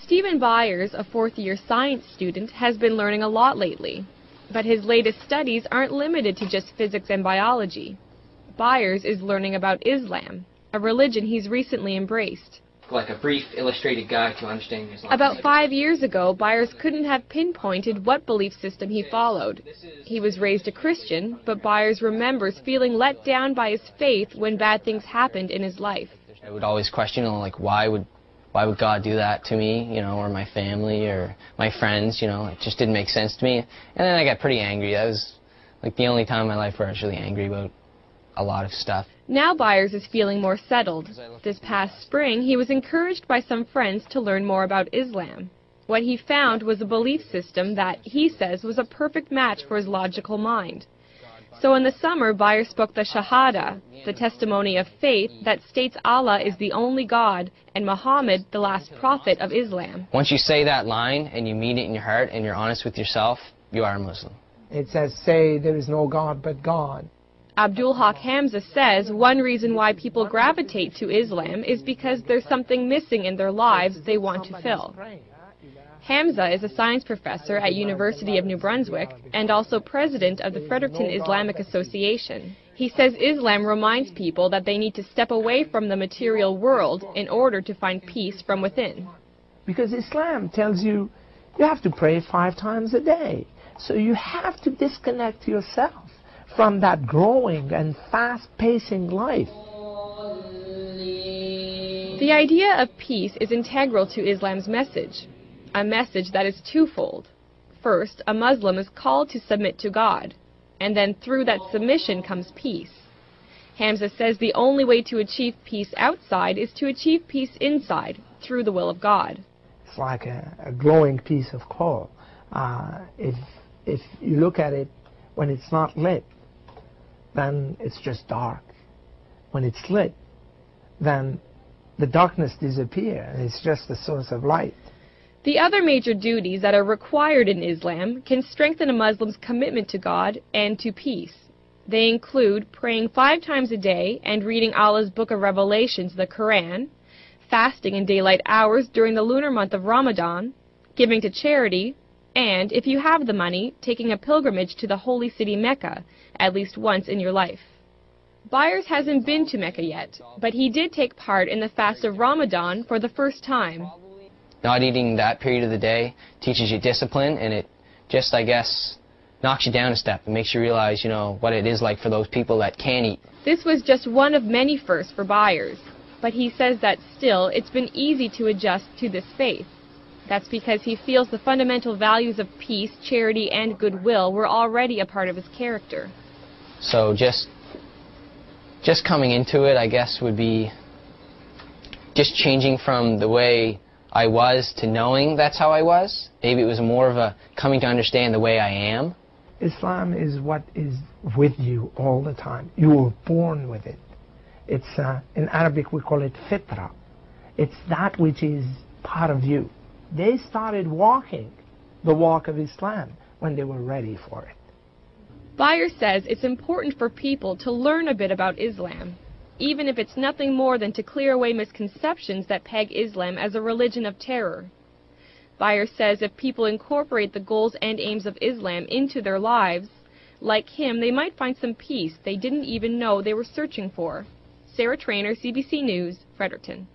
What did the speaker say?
Stephen Byers, a fourth-year science student, has been learning a lot lately. But his latest studies aren't limited to just physics and biology. Byers is learning about Islam, a religion he's recently embraced. Like a brief illustrated guide to understanding Islam. About 5 years ago, Byers couldn't have pinpointed what belief system he followed. He was raised a Christian, but Byers remembers feeling let down by his faith when bad things happened in his life. I would always question, like, why would God do that to me, or my family or my friends, it just didn't make sense to me. And then I got pretty angry. That was like the only time in my life where I was really angry about a lot of stuff. Now Byers is feeling more settled. This past spring, he was encouraged by some friends to learn more about Islam. What he found was a belief system that, he says, was a perfect match for his logical mind. So in the summer, Byers spoke the Shahada, the testimony of faith that states Allah is the only God and Muhammad the last prophet of Islam. Once you say that line and you mean it in your heart and you're honest with yourself, you are a Muslim. It says, say there is no God but God. Abdul Haq Hamza says one reason why people gravitate to Islam is because there's something missing in their lives they want to fill. Hamza is a science professor at University of New Brunswick and also president of the Fredericton Islamic Association. He says Islam reminds people that they need to step away from the material world in order to find peace from within. Because Islam tells you have to pray 5 times a day. So you have to disconnect yourself from that growing and fast-pacing life. The idea of peace is integral to Islam's message, a message that is twofold. First, a Muslim is called to submit to God, and then through that submission comes peace. Hamza says the only way to achieve peace outside is to achieve peace inside, through the will of God. It's like a glowing piece of coal. If you look at it when it's not lit, then it's just dark. When it's lit, then the darkness disappears, and it's just a source of light. The other major duties that are required in Islam can strengthen a Muslim's commitment to God and to peace. They include praying 5 times a day and reading Allah's Book of Revelations, the Quran, fasting in daylight hours during the lunar month of Ramadan, giving to charity, and, if you have the money, taking a pilgrimage to the holy city Mecca at least once in your life. Byers hasn't been to Mecca yet, but he did take part in the fast of Ramadan for the first time. Not eating that period of the day teaches you discipline, and it just, I guess, knocks you down a step and makes you realize, what it is like for those people that can't eat. This was just one of many firsts for Byers, but he says that still it's been easy to adjust to this faith. That's because he feels the fundamental values of peace, charity, and goodwill were already a part of his character. So just coming into it, I guess, would be just changing from the way I was to knowing that's how I was. Maybe it was more of a coming to understand the way I am. Islam is what is with you all the time. You were born with it. It's, in Arabic we call it fitra. It's that which is part of you. They started walking the walk of Islam when they were ready for it. Byers says it's important for people to learn a bit about Islam, even if it's nothing more than to clear away misconceptions that peg Islam as a religion of terror. Byers says if people incorporate the goals and aims of Islam into their lives, like him, they might find some peace they didn't even know they were searching for. Sarah Trainer, CBC News, Fredericton.